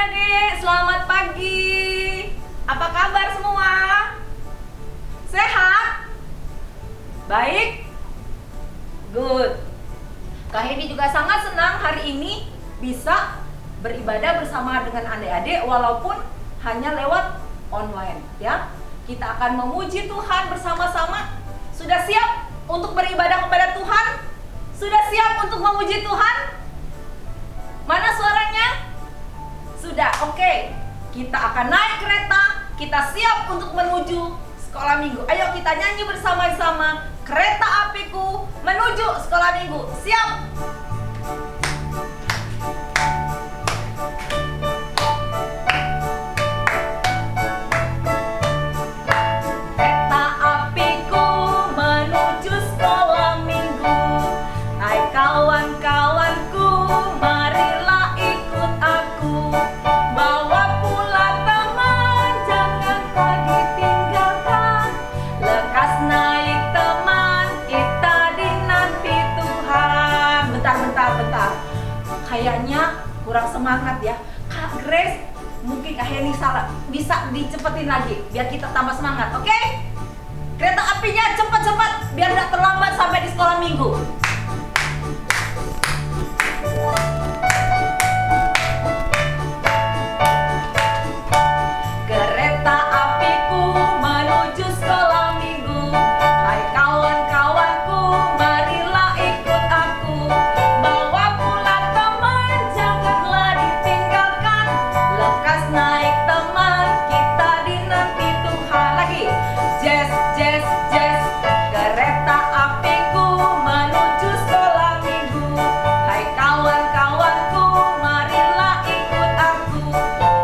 adik-adik, selamat pagi. Apa kabar semua? Sehat? Baik? Good. Kak Hedi juga sangat senang hari ini bisa beribadah bersama dengan adik-adik walaupun hanya lewat online ya. Kita akan memuji Tuhan bersama-sama. Sudah siap untuk beribadah kepada Tuhan? Sudah siap untuk memuji Tuhan? Mana suaranya? Sudah, oke. Kita akan naik kereta, kita siap untuk menuju sekolah minggu. Ayo kita nyanyi bersama-sama. Kereta apiku menuju sekolah minggu. Siap? Kereta apiku menuju sekolah minggu. Hai kawan-kawanku, marilah ikut aku. Bawa pula teman, jangan kau ditinggalkan. Lekas naik teman, kita dinanti Tuhan. Bentar. Kayaknya kurang semangat ya. Kak Grace, mungkin Kak Heni salah. Bisa dicepetin lagi, biar kita tambah semangat, oke? Kereta apinya cepat-cepat, biar tidak terlambat sampai di sekolah minggu. Kereta apiku menuju sekolah minggu. Hai kawan-kawanku, marilah ikut aku. Bawa pula teman, janganlah ditinggalkan. Lekas naik teman, kita dinanti Tuhan. Lagi. Jazz, jazz, jazz. Kereta apiku menuju sekolah minggu. Hai kawan-kawanku, marilah ikut aku.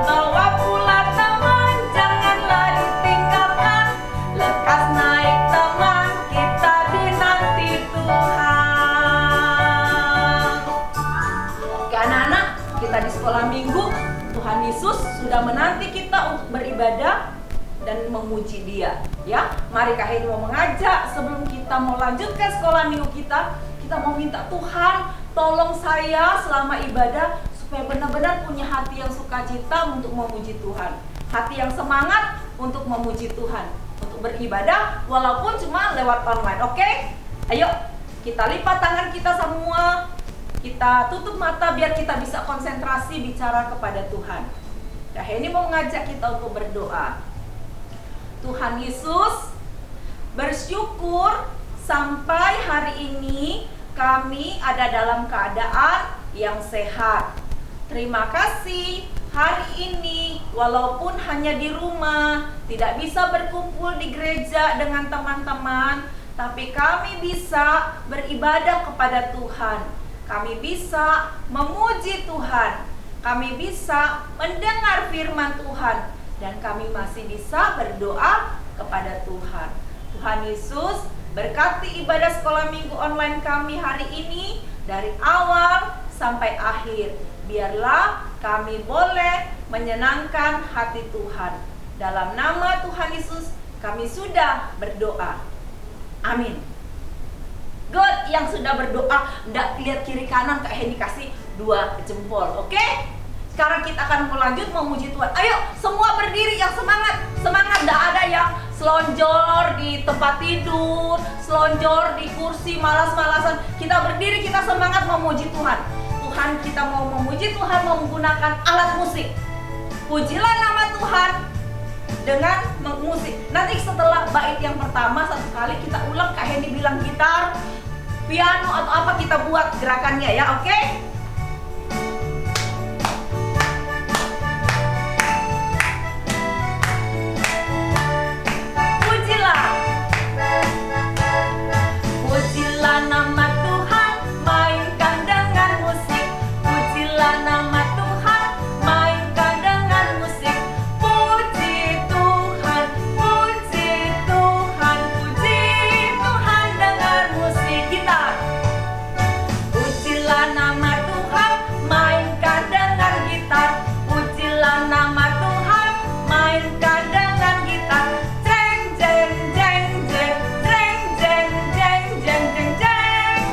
Bawa pula teman, janganlah ditinggalkan. Lekas naik teman, kita dinanti Tuhan. Oke anak-anak, kita di sekolah minggu. Tuhan Yesus sudah menanti kita untuk beribadah dan memuji Dia. Ya, mari Kak Heni mau mengajak sebelum kita mau lanjutkan sekolah minggu kita mau minta Tuhan tolong saya selama ibadah supaya benar-benar punya hati yang sukacita untuk memuji Tuhan. Hati yang semangat untuk memuji Tuhan, untuk beribadah walaupun cuma lewat online. Oke? Ayo, kita lipat tangan kita semua. Kita tutup mata biar kita bisa konsentrasi bicara kepada Tuhan. Kak Heni mau mengajak kita untuk berdoa. Tuhan Yesus, bersyukur sampai hari ini kami ada dalam keadaan yang sehat. Terima kasih hari ini walaupun hanya di rumah, tidak bisa berkumpul di gereja dengan teman-teman, tapi kami bisa beribadah kepada Tuhan. Kami bisa memuji Tuhan. Kami bisa mendengar firman Tuhan. Dan kami masih bisa berdoa kepada Tuhan. Tuhan Yesus, berkati ibadah sekolah minggu online kami hari ini dari awal sampai akhir. Biarlah kami boleh menyenangkan hati Tuhan. Dalam nama Tuhan Yesus kami sudah berdoa. Amin. Good, yang sudah berdoa, enggak lihat kiri kanan, Kak Heni kasih 2 jempol, oke? Sekarang kita akan lanjut memuji Tuhan. Ayo, semua berdiri yang semangat. Semangat, enggak ada yang selonjor di tempat tidur, selonjor di kursi, malas-malasan. Kita berdiri, kita semangat memuji Tuhan. Tuhan, kita mau memuji Tuhan menggunakan alat musik. Pujilah nama Tuhan dengan musik. Nanti setelah bait yang pertama satu kali kita ulang, Kak Heni bilang gitar, piano atau apa kita buat gerakannya ya, oke? Pujilah nama Tuhan, mainkan dengan musik. Pujilah nama Tuhan, mainkan dengan musik. Puji Tuhan, puji Tuhan, puji Tuhan dengan musik gitar. Pujilah nama Tuhan, mainkan dengan gitar. Pujilah nama Tuhan, mainkan dengan gitar. Jeng jeng jeng jeng jeng jeng jeng jeng jeng jeng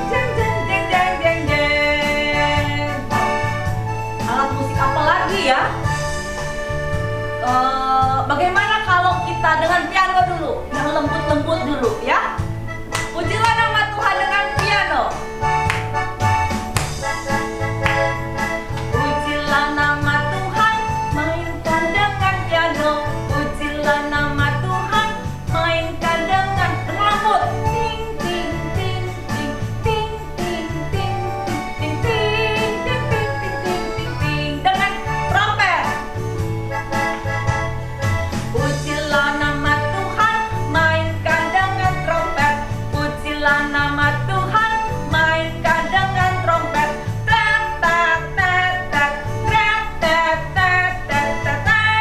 jeng jeng jeng jeng jeng jeng. Alat musik apa lagi ya? Bagaimana kalau kita dengan piano dulu, yang lembut-lembut dulu ya? Pujilah nama Tuhan dengan piano. Pujilah nama Tuhan, mainkan dengan piano. Pujilah nama Tuhan, mainkan dengan lembut. Ting ting ting ting ting ting ting ting ting ting ting ting ting ting dengan trompet. Pujilah nama Tuhan, mainkan dengan trompet. Pujilah nama Tuhan, mainkan dengan trompet. Tet tet tet tet tet tet tet tet tet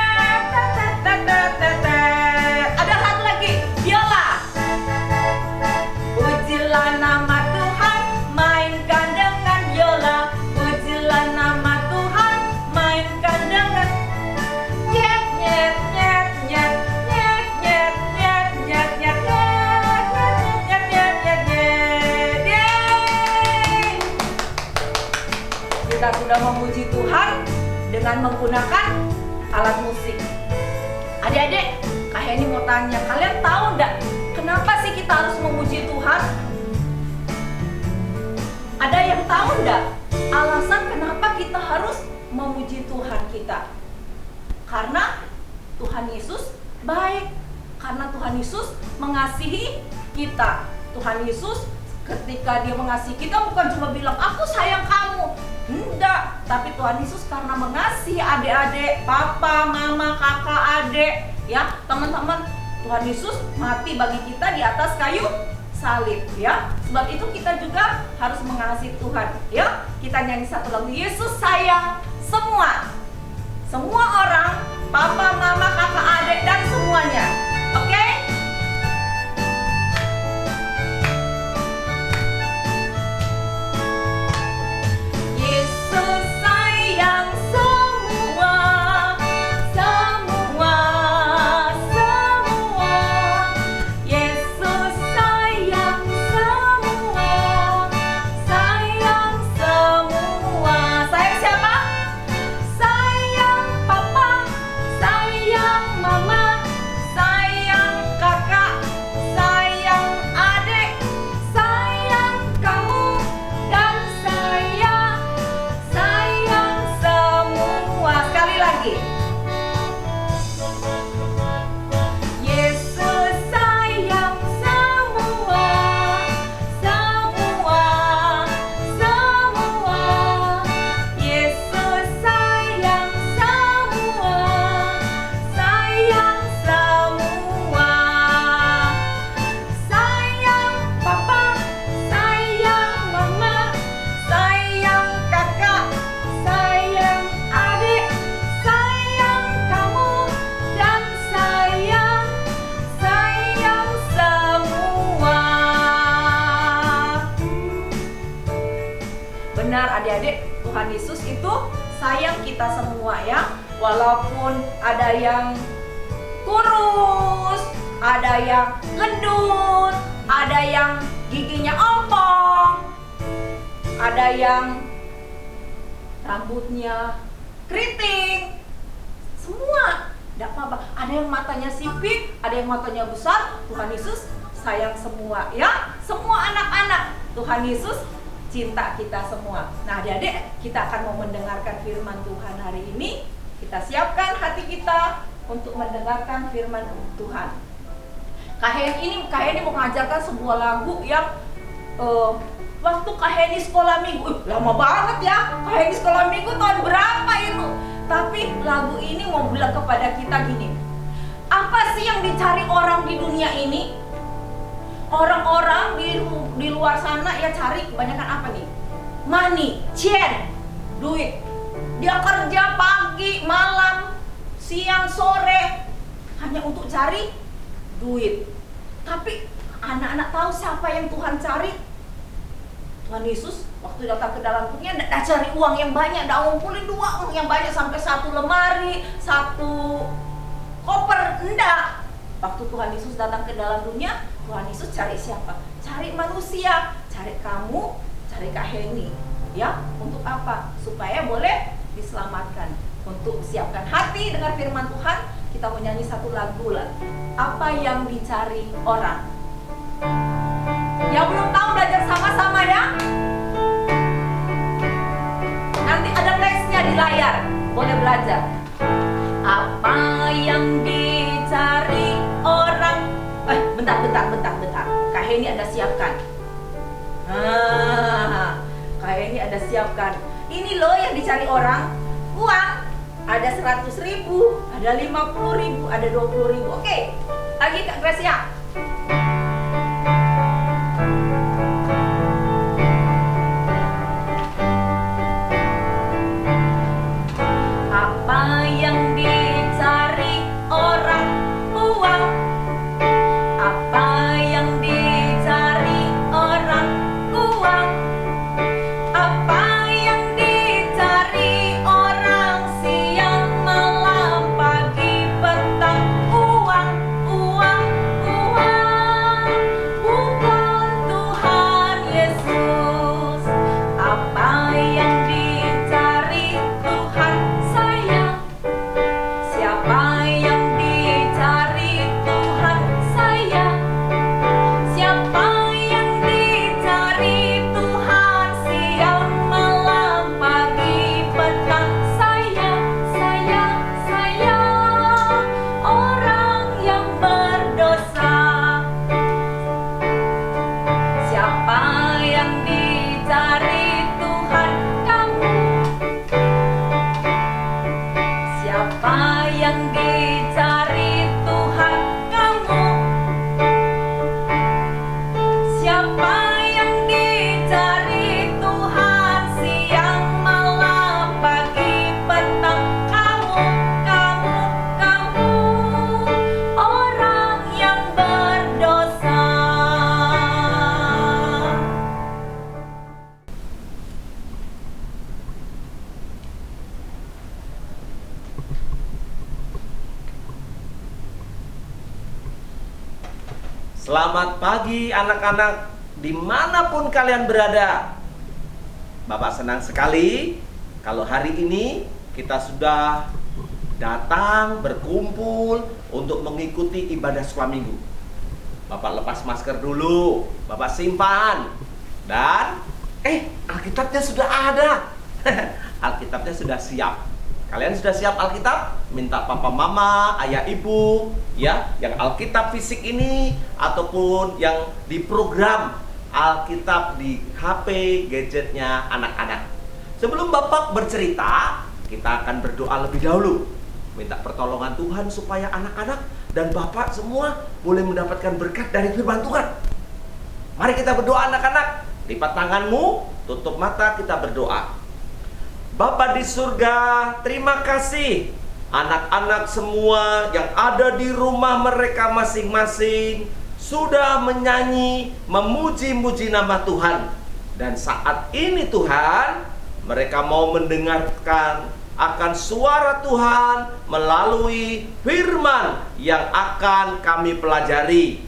tet tet tet tet. Ada satu lagi, biola. Pujilah nama Tuhan, mainkan dengan biola. Pujilah nama Tuhan, mainkan dengan nyet nyet nyet nyet nyet nyet nyet nyet nyet nyet nyet nyet nyet nyet. Yeay! Kita sudah memuji Tuhan dengan menggunakan alat musik. Adik-adik, Kak Heni mau tanya, kalian tahu enggak kenapa sih kita harus memuji Tuhan? Ada yang tahu enggak alasan kenapa kita harus memuji Tuhan kita? Karena Tuhan Yesus baik, karena Tuhan Yesus mengasihi kita. Tuhan Yesus ketika dia mengasihi kita bukan cuma bilang aku sayang kamu, enggak, tapi Tuhan Yesus karena mengasihi adik-adik, papa, mama, kakak, adik, ya teman-teman, Tuhan Yesus mati bagi kita di atas kayu salib, ya. Sebab itu kita juga harus mengasihi Tuhan, ya. Kita nyanyi satu lagu, Yesus sayang semua orang, papa, mama, kakak, adik, dan semuanya. Oke? Yesus sayang semua, semua, semua. Yesus sayang semua, sayang semua. Sayang siapa? Sayang papa, sayang mama, sayang kakak, sayang adik, sayang kamu, dan sayang semua. Sekali lagi. Yesus sayang semua, semua, semua. Yesus sayang semua, sayang semua. Sayang papa, sayang mama, sayang kakak, sayang adik, sayang kamu, dan sayang semua. Benar adik-adik, Tuhan Yesus itu sayang kita semua, ya. Walaupun ada yang kurus, ada yang gendut, ada yang giginya ompong, ada yang rambutnya keriting, semua tidak apa-apa. Ada yang matanya sipit, ada yang matanya besar. Tuhan Yesus sayang semua, ya. Semua anak-anak, Tuhan Yesus cinta kita semua. Nah adik-adik, kita akan mau mendengarkan firman Tuhan hari ini. Kita siapkan hati kita untuk mendengarkan firman Tuhan. Kak Heni mau mengajarkan sebuah lagu yang waktu Kak Heni sekolah minggu, lama banget ya. Kak Heni sekolah minggu tahun berapa itu? Tapi lagu ini mau bilang kepada kita gini, apa sih yang dicari orang di dunia ini? Orang-orang di luar sana ya cari kebanyakan apa nih? Money, cien, duit. Dia kerja pagi, malam, siang, sore hanya untuk cari duit. Tapi anak-anak tahu siapa yang Tuhan cari? Tuhan Yesus waktu datang ke dalam dunia tidak cari uang yang banyak, tidak ngumpulin uang yang banyak sampai satu lemari, satu koper, enggak. Waktu Tuhan Yesus datang ke dalam dunia, Tuhan Yesus cari siapa? Cari manusia, cari kamu, cari Kak Heni. Ya, untuk apa? Supaya boleh diselamatkan. Untuk siapkan hati dengar firman Tuhan, kita mau nyanyi satu lagu lah. Apa yang dicari orang? Yang belum tahu belajar sama-sama ya. Nanti ada teksnya di layar, boleh belajar. Apa yang dicari orang? Bentar. Kak Heni ada siapkan. Kak Heni ada siapkan. Ini loh yang dicari orang. Uang. Ada 100.000, ada 50.000, ada 20.000. Oke, lagi Kak Gracia. Apa yang dicari orang? Uang. Apa yang dicari orang? Uang. Apa yang dicari orang? Siang, malam, pagi, petang. Uang, uang, uang. Bukan Tuhan Yesus. Apa yang dicari Tuhan sayang. Siapa yang dicari Tuhan sayang. Siapa yang dicari Tuhan siang, malam, pagi, petang. Sayang, sayang, sayang. Orang yang berdosa. Siapa yang dicari Tuhan? Kamu. Siapa yang dicari Tuhan? Kamu. Siapa yang dicari Tuhan siang, malam, pagi, petang? Kamu, kamu, kamu. Orang yang berdosa. Selamat pagi anak-anak, dimanapun kalian berada. Bapak senang sekali kalau hari ini kita sudah datang berkumpul untuk mengikuti ibadah sekolah minggu. Bapak lepas masker dulu, Bapak simpan. Dan Alkitabnya sudah ada. Alkitabnya sudah siap. Kalian sudah siap Alkitab? Minta papa mama, ayah ibu ya, yang Alkitab fisik ini ataupun yang di program Alkitab di HP gadgetnya anak-anak. Sebelum Bapak bercerita, kita akan berdoa lebih dahulu. Minta pertolongan Tuhan supaya anak-anak dan Bapak semua boleh mendapatkan berkat dari firman Tuhan. Mari kita berdoa anak-anak. Lipat tanganmu, tutup mata, kita berdoa. Bapa di surga, terima kasih anak-anak semua yang ada di rumah mereka masing-masing sudah menyanyi, memuji-muji nama Tuhan. Dan saat ini Tuhan, mereka mau mendengarkan akan suara Tuhan melalui firman yang akan kami pelajari.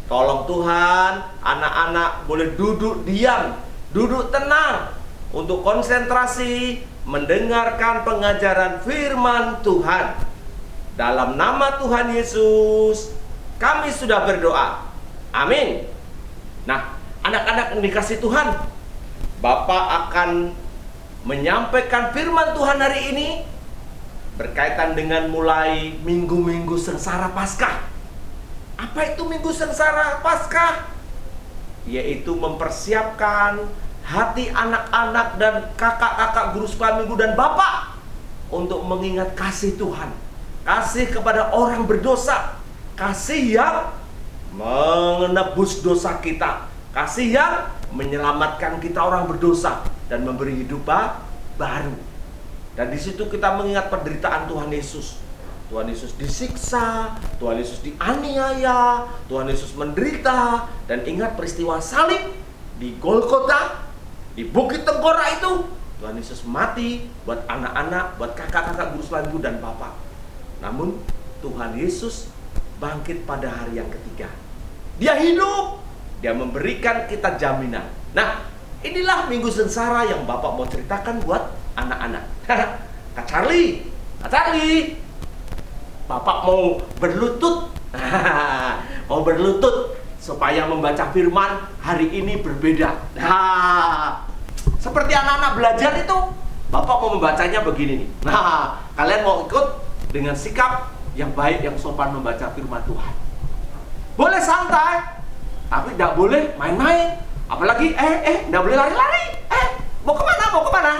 Tolong Tuhan, anak-anak boleh duduk diam, duduk tenang untuk konsentrasi mendengarkan pengajaran firman Tuhan. Dalam nama Tuhan Yesus kami sudah berdoa. Amin. Nah, anak-anak yang dikasihi Tuhan, Bapak akan menyampaikan firman Tuhan hari ini berkaitan dengan mulai minggu-minggu sengsara Paskah. Apa itu minggu sengsara Paskah? Yaitu mempersiapkan hati anak-anak dan kakak-kakak guru sekolah minggu dan Bapak untuk mengingat kasih Tuhan, kasih kepada orang berdosa, kasih yang menebus dosa kita, kasih yang menyelamatkan kita orang berdosa dan memberi hidup baru. Dan di situ kita mengingat penderitaan Tuhan Yesus. Tuhan Yesus disiksa, Tuhan Yesus dianiaya, Tuhan Yesus menderita, dan ingat peristiwa salib di Golgota, di Bukit Tenggora itu. Tuhan Yesus mati buat anak-anak, buat kakak-kakak guru sekolah minggu dan Bapak. Namun Tuhan Yesus bangkit pada hari yang ketiga. Dia hidup, dia memberikan kita jaminan. Nah, inilah minggu sengsara yang Bapak mau ceritakan buat anak-anak. Kak Charlie, Bapak mau berlutut. Mau berlutut supaya membaca firman hari ini berbeda. Nah, seperti anak-anak belajar itu, Bapak mau membacanya begini nih. Nah, kalian mau ikut dengan sikap yang baik, yang sopan membaca firman Tuhan. Boleh santai, tapi tidak boleh main-main. Apalagi tidak boleh lari-lari. Mau kemana? Mau kemana?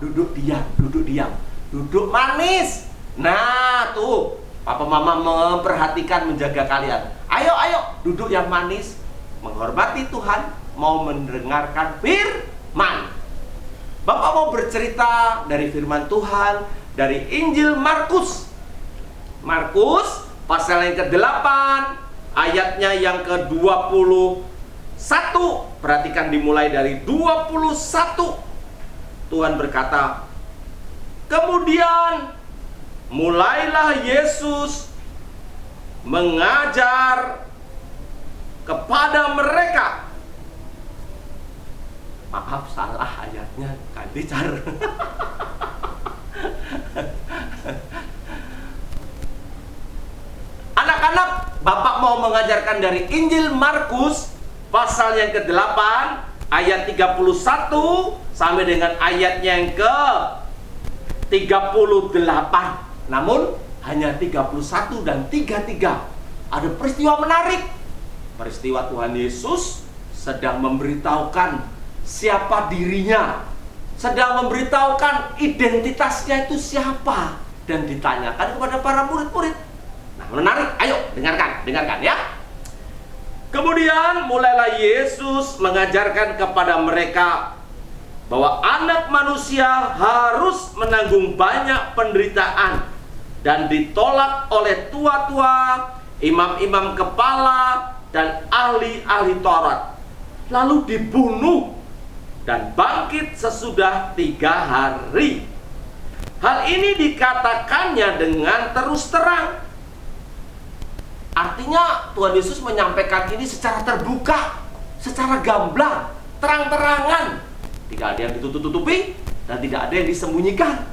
Duduk diam, duduk diam, duduk manis. Nah, tuh Papa Mama memperhatikan, menjaga kalian. Ayo, duduk yang manis, menghormati Tuhan, mau mendengarkan firman. Bapak mau bercerita dari firman Tuhan dari Injil Markus. Markus pasal yang ke-8, ayatnya yang ke-21. Perhatikan dimulai dari 21. Tuhan berkata, kemudian mulailah Yesus mengajar kepada mereka. Maaf, salah ayatnya, ganti cara. Anak-anak, Bapak mau mengajarkan dari Injil Markus pasal yang ke-8 ayat 31 sampai dengan ayatnya yang ke-38. Namun hanya 31 dan 33. Ada peristiwa menarik. Peristiwa Tuhan Yesus sedang memberitahukan siapa dirinya, sedang memberitahukan identitasnya itu siapa, dan ditanyakan kepada para murid-murid. Nah, menarik. Ayo dengarkan ya. Kemudian mulailah Yesus mengajarkan kepada mereka bahwa anak manusia harus menanggung banyak penderitaan dan ditolak oleh tua-tua, imam-imam kepala, dan ahli-ahli Taurat, lalu dibunuh dan bangkit sesudah 3 hari. Hal ini dikatakannya dengan terus terang. Artinya Tuhan Yesus menyampaikan ini secara terbuka, secara gamblang, terang-terangan. Tidak ada yang ditutup-tutupi dan tidak ada yang disembunyikan.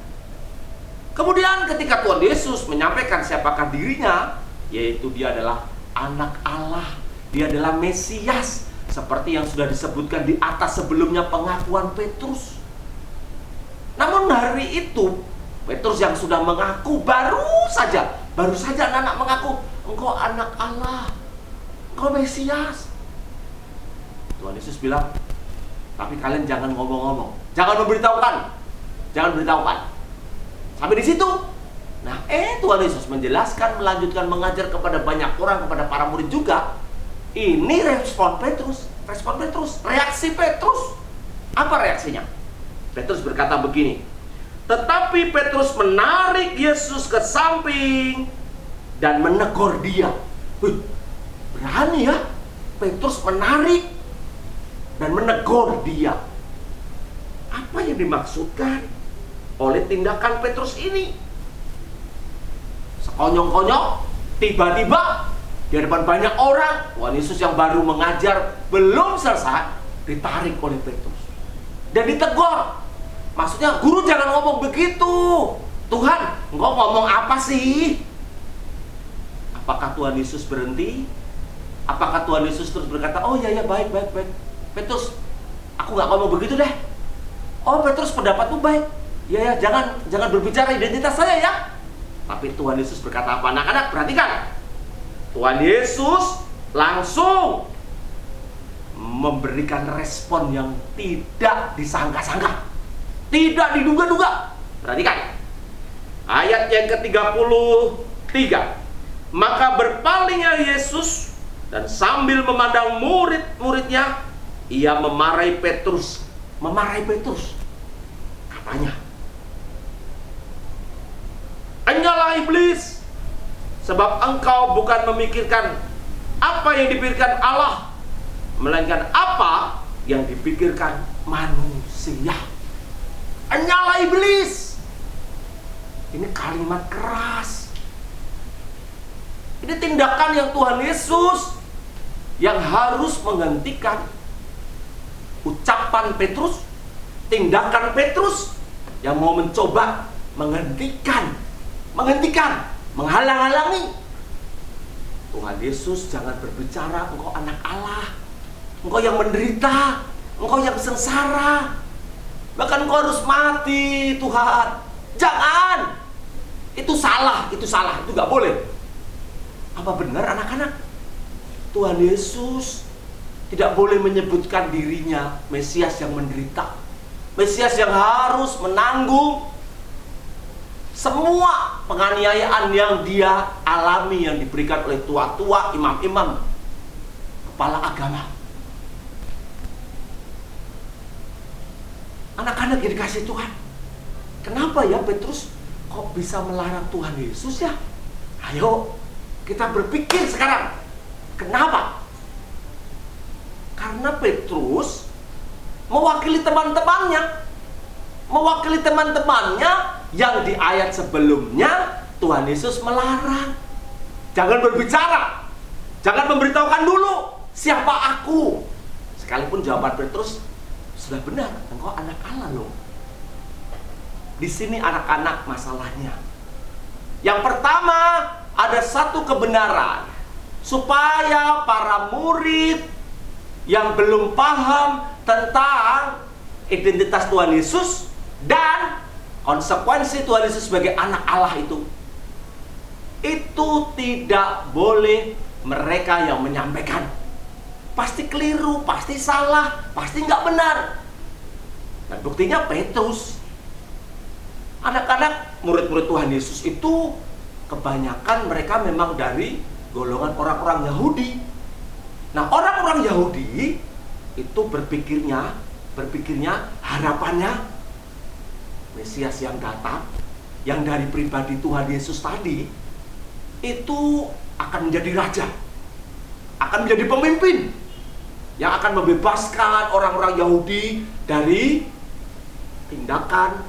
Kemudian ketika Tuhan Yesus menyampaikan siapakah dirinya, yaitu dia adalah anak Allah, dia adalah Mesias, seperti yang sudah disebutkan di atas sebelumnya pengakuan Petrus. Namun hari itu Petrus yang sudah mengaku baru saja anak-anak mengaku, engkau anak Allah, engkau Mesias. Tuhan Yesus bilang, tapi kalian jangan ngomong-ngomong, jangan memberitahukan. Sampai di situ. Nah, Tuhan Yesus menjelaskan, melanjutkan mengajar kepada banyak orang, kepada para murid juga. Ini respon Petrus, reaksi Petrus. Apa reaksinya? Petrus berkata begini, tetapi Petrus menarik Yesus ke samping dan menegur dia. Berani ya Petrus menarik dan menegur dia. Apa yang dimaksudkan oleh tindakan Petrus ini? Sekonyong-konyong, tiba-tiba di hadapan banyak orang, Tuhan Yesus yang baru mengajar belum selesai ditarik oleh Petrus dan ditegur. Maksudnya, guru jangan ngomong begitu. Tuhan, engkau ngomong apa sih? Apakah Tuhan Yesus berhenti? Apakah Tuhan Yesus terus berkata, oh ya baik. Petrus, aku gak ngomong begitu deh. Oh Petrus, pendapatmu baik. Ya jangan berbicara identitas saya ya. Tapi Tuhan Yesus berkata apa? Anak-anak perhatikan. Tuhan Yesus langsung memberikan respon yang tidak disangka-sangka, tidak diduga-duga. Perhatikan ayat yang ke-33. Maka berpalingnya Yesus dan sambil memandang murid-muridnya, ia memarahi Petrus. Katanya, "Enyalah iblis, sebab engkau bukan memikirkan apa yang dipikirkan Allah, melainkan apa yang dipikirkan manusia." Enyalah iblis. Ini kalimat keras. Ini tindakan yang Tuhan Yesus yang harus menghentikan ucapan Petrus, tindakan Petrus yang mau mencoba menghentikan menghalang-halangi. Tuhan Yesus jangan berbicara, engkau anak Allah, engkau yang menderita, engkau yang sengsara, bahkan engkau harus mati, Tuhan. Jangan. Itu salah, itu gak boleh. Apa benar anak-anak? Tuhan Yesus tidak boleh menyebutkan dirinya Mesias yang menderita, Mesias yang harus menanggung semua penganiayaan yang dia alami, yang diberikan oleh tua-tua, imam-imam, kepala agama. Anak-anak yang dikasih Tuhan, kenapa ya Petrus kok bisa melarang Tuhan Yesus ya? Ayo kita berpikir sekarang. Kenapa? Karena Petrus mewakili teman-temannya. Mewakili teman-temannya yang di ayat sebelumnya Tuhan Yesus melarang. Jangan berbicara. Jangan memberitahukan dulu siapa aku. Sekalipun jawaban Petrus sudah benar, engkau anak Allah loh. Di sini anak-anak masalahnya. Yang pertama, ada satu kebenaran supaya para murid yang belum paham tentang identitas Tuhan Yesus dan konsekuensi Tuhan Yesus sebagai anak Allah itu tidak boleh mereka yang menyampaikan. Pasti keliru, pasti salah, pasti nggak benar. Dan buktinya Petrus. Anak-anak murid-murid Tuhan Yesus itu kebanyakan mereka memang dari golongan orang-orang Yahudi. Nah, orang-orang Yahudi itu berpikirnya harapannya Mesias yang datang, yang dari pribadi Tuhan Yesus tadi, itu akan menjadi raja, akan menjadi pemimpin yang akan membebaskan orang-orang Yahudi dari tindakan,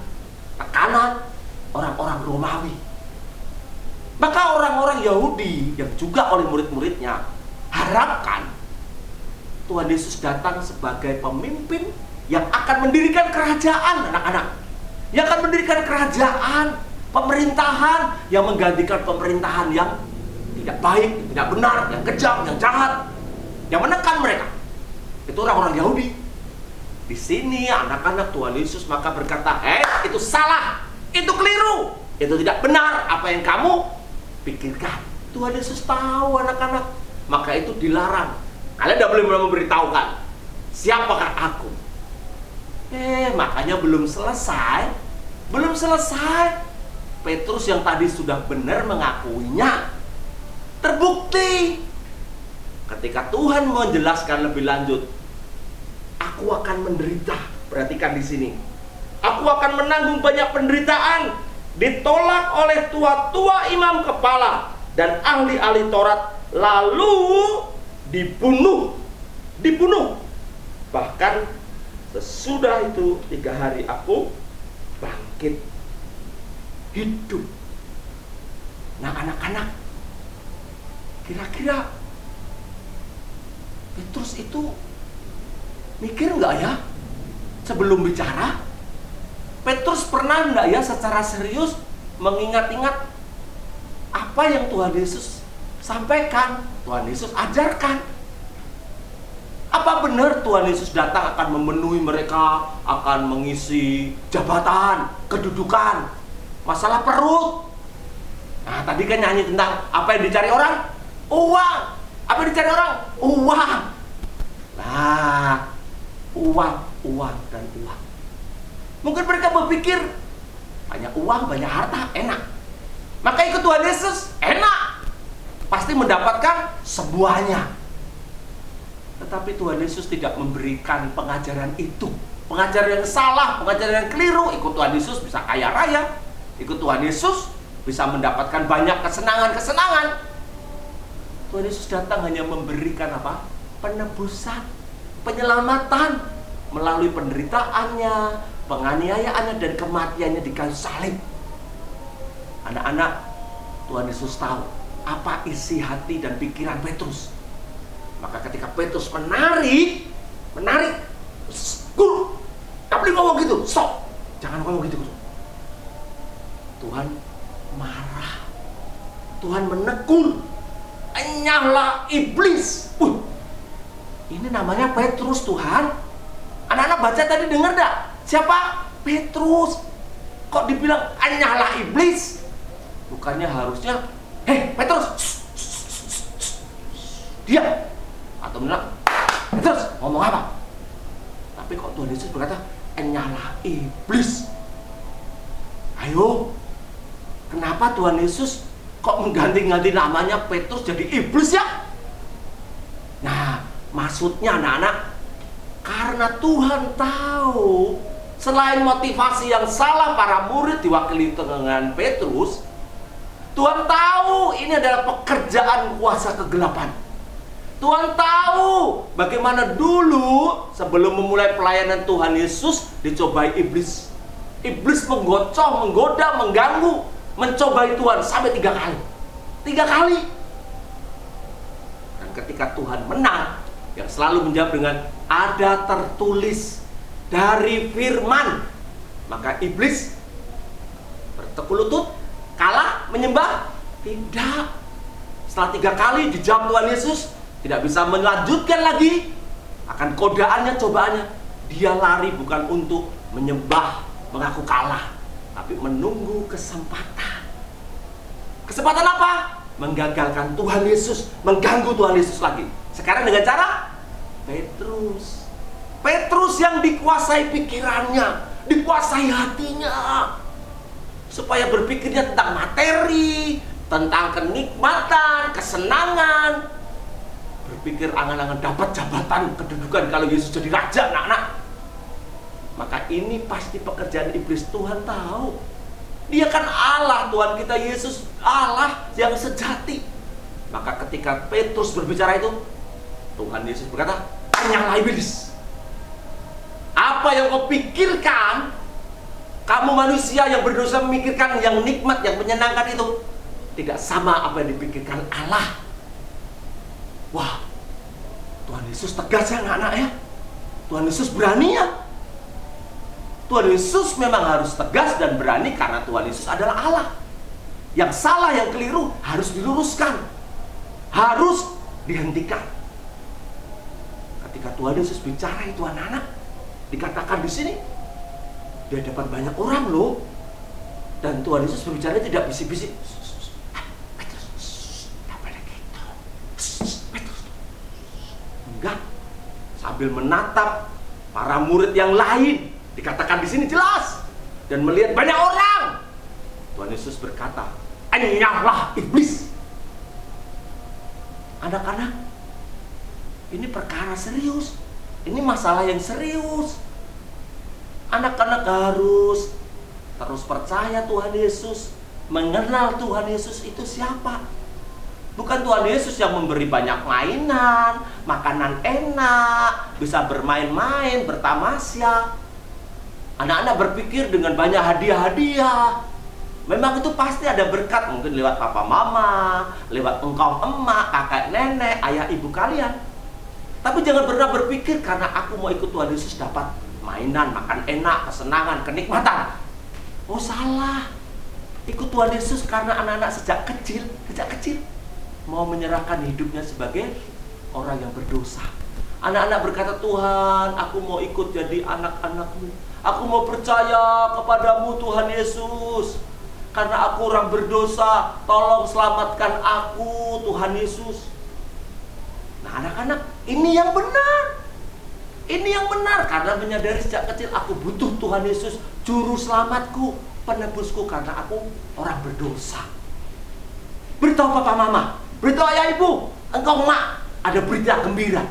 tekanan orang-orang Romawi. Maka orang-orang Yahudi yang juga oleh murid-muridnya harapkan Tuhan Yesus datang sebagai pemimpin yang akan mendirikan kerajaan, anak-anak. Yang akan mendirikan kerajaan, pemerintahan yang menggantikan pemerintahan yang tidak baik, tidak benar, yang kejam, yang jahat, yang menekan mereka. Itu orang-orang Yahudi. Di sini anak-anak Tuhan Yesus maka berkata, itu salah, itu keliru, itu tidak benar apa yang kamu pikirkan. Tuhan Yesus tahu anak-anak, maka itu dilarang. Kalian tidak boleh memberitahukan siapakah aku. Makanya belum selesai. Petrus yang tadi sudah benar mengakuinya terbukti ketika Tuhan menjelaskan lebih lanjut. Aku akan menderita. Perhatikan di sini. Aku akan menanggung banyak penderitaan, ditolak oleh tua-tua imam kepala dan ahli-ahli Taurat, lalu dibunuh. Bahkan sesudah itu 3 hari aku bangkit hidup. Nah, anak-anak, kira-kira Petrus itu mikir nggak ya sebelum bicara? Petrus pernah nggak ya secara serius mengingat-ingat apa yang Tuhan Yesus sampaikan, Tuhan Yesus ajarkan? Apa benar Tuhan Yesus datang akan memenuhi mereka, akan mengisi jabatan, kedudukan, masalah perut? Nah, tadi kan nyanyi tentang apa yang dicari orang? Uang. Apa yang dicari orang? Uang. Nah, uang dan uang. Mungkin mereka berpikir banyak uang, banyak harta, enak. Maka ikut Tuhan Yesus, enak. Pasti mendapatkan semuanya. Tetapi Tuhan Yesus tidak memberikan pengajaran itu. Pengajaran yang salah, pengajaran yang keliru. Ikut Tuhan Yesus bisa kaya raya. Ikut Tuhan Yesus bisa mendapatkan banyak kesenangan-kesenangan. Tuhan Yesus datang hanya memberikan apa? Penebusan, penyelamatan melalui penderitaannya, penganiayaannya, dan kematiannya di kayu salib. Anak-anak, Tuhan Yesus tahu apa isi hati dan pikiran Petrus. Maka ketika Petrus menarik, guru, tak boleh ngomong gitu, stop, jangan ngomong gitu, guru. Tuhan marah. Tuhan menegur, enyahlah iblis. Ini namanya Petrus, Tuhan. Anak-anak baca tadi, dengar gak? Siapa? Petrus. Kok dibilang enyahlah iblis? Bukannya harusnya, hei Petrus, diam. Atau bilang, Petrus, ngomong apa? Tapi kok Tuhan Yesus berkata, enyahlah iblis. Ayo, kenapa Tuhan Yesus kok mengganti-ganti namanya Petrus jadi iblis ya? Nah, maksudnya anak-anak, karena Tuhan tahu selain motivasi yang salah para murid diwakili dengan Petrus, Tuhan tahu ini adalah pekerjaan kuasa kegelapan. Tuhan tahu bagaimana dulu sebelum memulai pelayanan Tuhan Yesus dicobai iblis. Iblis menggocok, menggoda, mengganggu, mencobai Tuhan sampai 3 kali. 3 kali. Dan ketika Tuhan menang, yang selalu menjawab dengan ada tertulis dari firman, maka iblis bertekuk lutut, kalah, menyembah? Tidak. Setelah 3 kali dijawab Tuhan Yesus, tidak bisa melanjutkan lagi akan godaannya, cobaannya. Dia lari bukan untuk menyembah, mengaku kalah, tapi menunggu kesempatan. Kesempatan apa? Menggagalkan Tuhan Yesus, mengganggu Tuhan Yesus lagi. Sekarang dengan cara Petrus. Petrus yang dikuasai pikirannya, dikuasai hatinya, supaya berpikirnya tentang materi, tentang kenikmatan, kesenangan, berpikir angan-angan dapat jabatan, kedudukan kalau Yesus jadi raja, anak-anak. Maka ini pasti pekerjaan iblis. Tuhan tahu. Dia kan Allah, Tuhan kita Yesus Allah yang sejati. Maka ketika Petrus berbicara itu, Tuhan Yesus berkata, enyahlah iblis. Apa yang kau pikirkan, kamu manusia yang berdosa memikirkan yang nikmat, yang menyenangkan itu, tidak sama apa yang dipikirkan Allah. Wah, Tuhan Yesus tegas ya anak-anak ya. Tuhan Yesus berani ya. Tuhan Yesus memang harus tegas dan berani karena Tuhan Yesus adalah Allah. Yang salah, yang keliru harus diluruskan, harus dihentikan. Ketika Tuhan Yesus bicara itu anak-anak, dikatakan di sini di hadapan banyak orang loh, dan Tuhan Yesus berbicara tidak bisik-bisik. Petrus, tak boleh gitu. Petrus, enggak. Sambil menatap para murid yang lain, dikatakan di sini jelas, dan melihat banyak orang, Tuhan Yesus berkata, enyahlah iblis. Anak-anak, ini perkara serius. Ini masalah yang serius. Anak-anak harus terus percaya Tuhan Yesus, mengenal Tuhan Yesus itu siapa. Bukan Tuhan Yesus yang memberi banyak mainan, makanan enak, bisa bermain-main, bertamasya. Anak-anak berpikir dengan banyak hadiah-hadiah. Memang itu pasti ada berkat, mungkin lewat papa mama, lewat engkau emak, kakak nenek, ayah ibu kalian. Tapi jangan pernah berpikir karena aku mau ikut Tuhan Yesus dapat mainan, makan enak, kesenangan, kenikmatan. Oh salah. Ikut Tuhan Yesus karena anak-anak sejak kecil mau menyerahkan hidupnya sebagai orang yang berdosa. Anak-anak berkata, Tuhan, aku mau ikut jadi anak-anakmu. Aku mau percaya kepadamu Tuhan Yesus. Karena aku orang berdosa, tolong selamatkan aku Tuhan Yesus. Nah anak-anak, ini yang benar. Ini yang benar. Karena menyadari sejak kecil aku butuh Tuhan Yesus, juru selamatku, penebusku, karena aku orang berdosa. Beritahu papa mama, beritahu ayah ibu, engkau mak, ada berita gembira.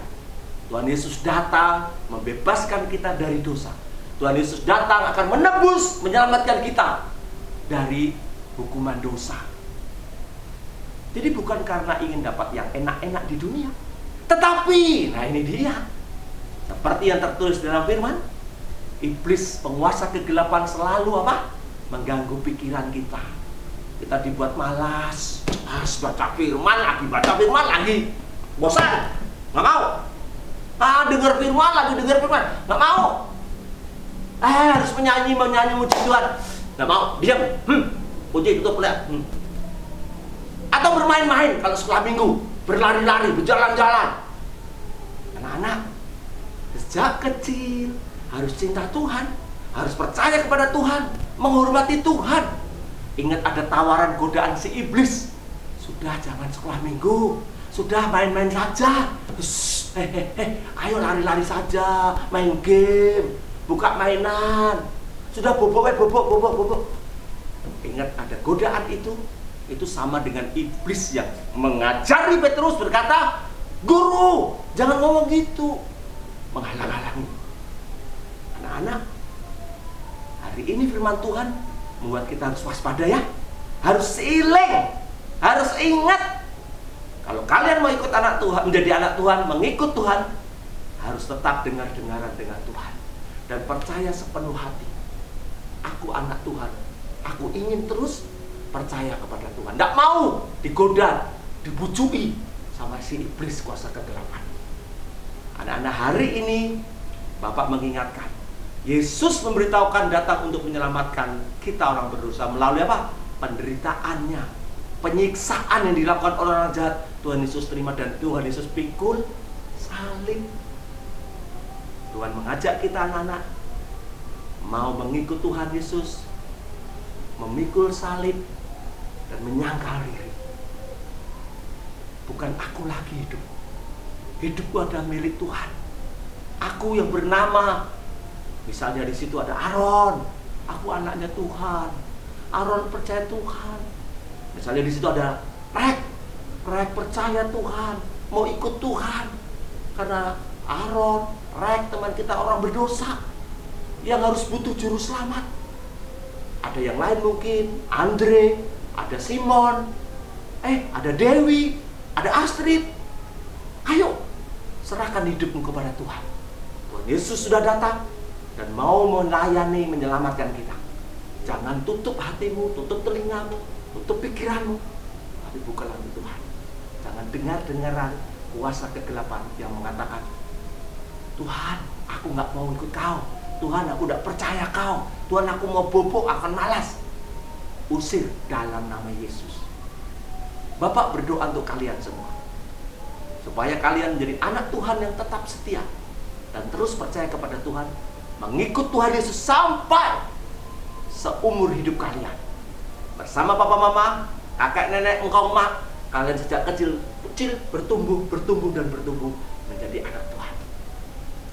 Tuhan Yesus datang membebaskan kita dari dosa. Tuhan Yesus datang akan menebus, menyelamatkan kita dari hukuman dosa. Jadi bukan karena ingin dapat yang enak-enak di dunia, tetapi, nah ini dia, seperti yang tertulis dalam firman, iblis penguasa kegelapan selalu apa? Mengganggu pikiran kita. Kita dibuat malas, baca firman lagi, bosan, nggak mau. Dengar firman lagi, nggak mau. Harus menyanyi muji Tuhan, nggak mau, diam. Puji tutup lihat. Atau bermain-main kalau sekolah minggu, berlari-lari, berjalan-jalan. Anak-anak, sejak kecil harus cinta Tuhan, harus percaya kepada Tuhan, menghormati Tuhan. Ingat ada tawaran godaan si iblis. Sudah jangan sekolah minggu, sudah main-main saja. Ayo lari-lari saja, main game, buka mainan. Sudah bobok. Ingat ada godaan itu sama dengan iblis yang mengajari Petrus berkata, "Guru, jangan ngomong gitu." Menghalang-halangi. Anak-anak, hari ini firman Tuhan membuat kita harus waspada ya. Harus seiling, harus ingat. Kalau kalian mau ikut anak Tuhan, menjadi anak Tuhan, mengikut Tuhan, harus tetap dengar-dengaran dengan Tuhan dan percaya sepenuh hati. Aku anak Tuhan, aku ingin terus percaya kepada Tuhan. Tidak mau digoda, dibujuki sama si iblis kuasa kegelapan. Anak-anak, hari ini Bapak mengingatkan, Yesus memberitahukan datang untuk menyelamatkan kita orang berdosa melalui apa? Penderitaannya, penyiksaan yang dilakukan oleh orang jahat. Tuhan Yesus terima dan Tuhan Yesus pikul salib. Tuhan mengajak kita anak-anak mau mengikut Tuhan Yesus, memikul salib dan menyangkal diri. Bukan aku lagi hidup, hidupku adalah milik Tuhan. Aku yang bernama, misalnya di situ ada Aaron, aku anaknya Tuhan. Aaron percaya Tuhan. Misalnya di situ ada Rek percaya Tuhan, mau ikut Tuhan. Karena Aaron, Rek teman kita orang berdosa yang harus butuh juru selamat. Ada yang lain mungkin, Andre, ada Simon, ada Dewi, ada Astrid. Ayo, serahkan hidupmu kepada Tuhan. Tuhan Yesus sudah datang dan mau melayani, menyelamatkan kita. Jangan tutup hatimu, tutup telingamu, tutup pikiranmu, tapi buka lagi Tuhan. Jangan dengar-dengaran kuasa kegelapan yang mengatakan, Tuhan, aku gak mau ikut kau. Tuhan, aku gak percaya kau. Tuhan, aku mau bobok, akan malas. Usir dalam nama Yesus. Bapak berdoa untuk kalian semua, supaya kalian menjadi anak Tuhan yang tetap setia dan terus percaya kepada Tuhan, mengikut Tuhan Yesus sampai seumur hidup kalian. Bersama papa mama, kakek nenek, engkau mak, kalian sejak kecil bertumbuh menjadi anak Tuhan.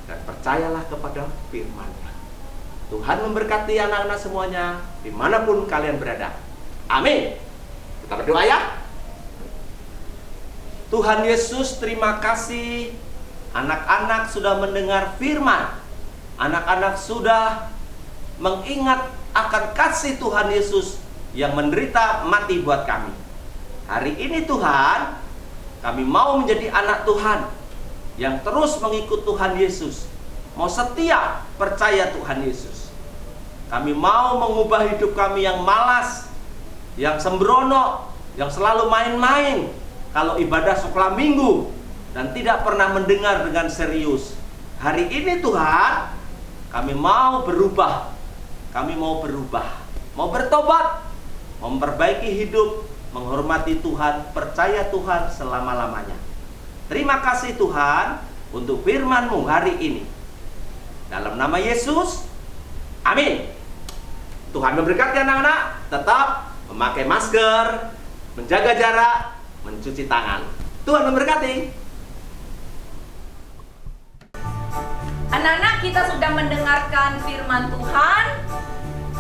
Dan percayalah kepada firman-Nya. Tuhan memberkati anak-anak semuanya dimanapun kalian berada. Amin. Kita berdoa ya. Tuhan Yesus, terima kasih. Anak-anak sudah mendengar firman. Anak-anak sudah mengingat akan kasih Tuhan Yesus yang menderita mati buat kami. Hari ini Tuhan, kami mau menjadi anak Tuhan yang terus mengikut Tuhan Yesus, mau setia percaya Tuhan Yesus. Kami mau mengubah hidup kami yang malas, yang sembrono, yang selalu main-main kalau ibadah sekolah minggu dan tidak pernah mendengar dengan serius. Hari ini Tuhan, kami mau berubah. Kami mau berubah, mau bertobat, memperbaiki hidup, menghormati Tuhan, percaya Tuhan selama-lamanya. Terima kasih Tuhan untuk firman-Mu hari ini. Dalam nama Yesus, amin. Tuhan memberkati anak-anak, tetap memakai masker, menjaga jarak, mencuci tangan. Tuhan memberkati. Anak-anak, kita sudah mendengarkan firman Tuhan.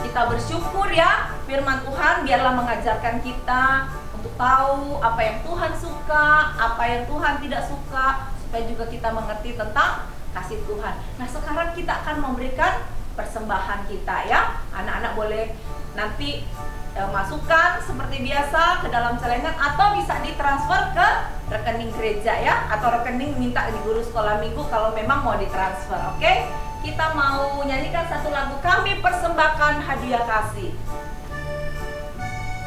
Kita bersyukur ya, firman Tuhan biarlah mengajarkan kita untuk tahu apa yang Tuhan suka, apa yang Tuhan tidak suka, supaya juga kita mengerti tentang kasih Tuhan. Nah, sekarang kita akan memberikan persembahan kita ya. Anak-anak boleh nanti masukkan seperti biasa ke dalam celengan atau bisa ditransfer ke rekening gereja ya, atau rekening minta di guru sekolah minggu kalau memang mau ditransfer. Oke? Kita mau nyanyikan satu lagu, kami persembahkan hadiah kasih.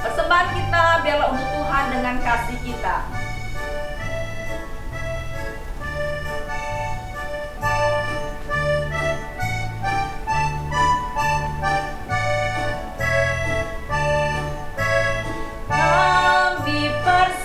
Persembahan kita biarlah untuk Tuhan dengan kasih kita. Kami persembahkan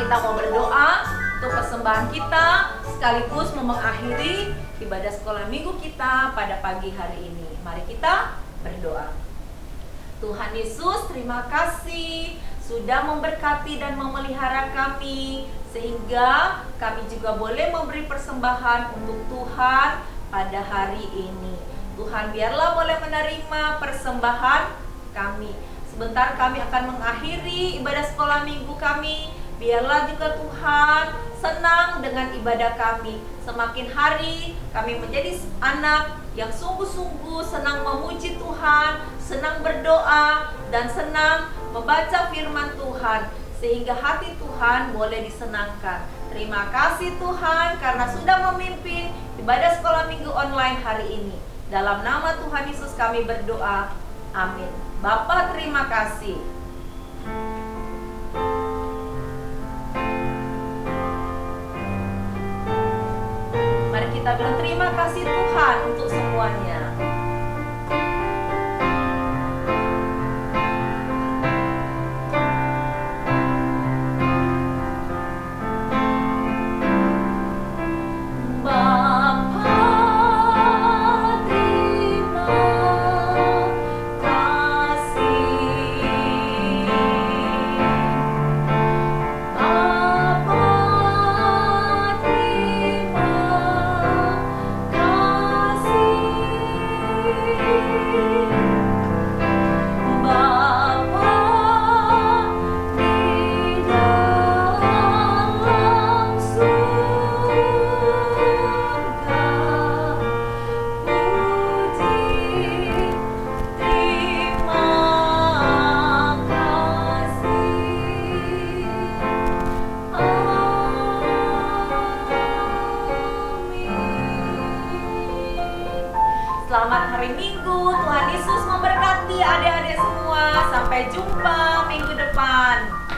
Kita mau berdoa untuk persembahan kita sekaligus mau mengakhiri ibadah sekolah minggu kita pada pagi hari ini. Mari kita berdoa. Tuhan Yesus, terima kasih sudah memberkati dan memelihara kami sehingga kami juga boleh memberi persembahan untuk Tuhan pada hari ini. Tuhan, biarlah boleh menerima persembahan kami. Sebentar kami akan mengakhiri ibadah sekolah minggu kami. Biarlah juga Tuhan senang dengan ibadah kami. Semakin hari kami menjadi anak yang sungguh-sungguh senang memuji Tuhan, senang berdoa, dan senang membaca firman Tuhan, sehingga hati Tuhan boleh disenangkan. Terima kasih Tuhan karena sudah memimpin ibadah sekolah minggu online hari ini. Dalam nama Tuhan Yesus kami berdoa. Amin. Bapa, terima kasih. Mari kita bilang terima kasih Tuhan untuk semuanya. Selamat hari Minggu, Tuhan Yesus memberkati adik-adik semua. Sampai jumpa minggu depan.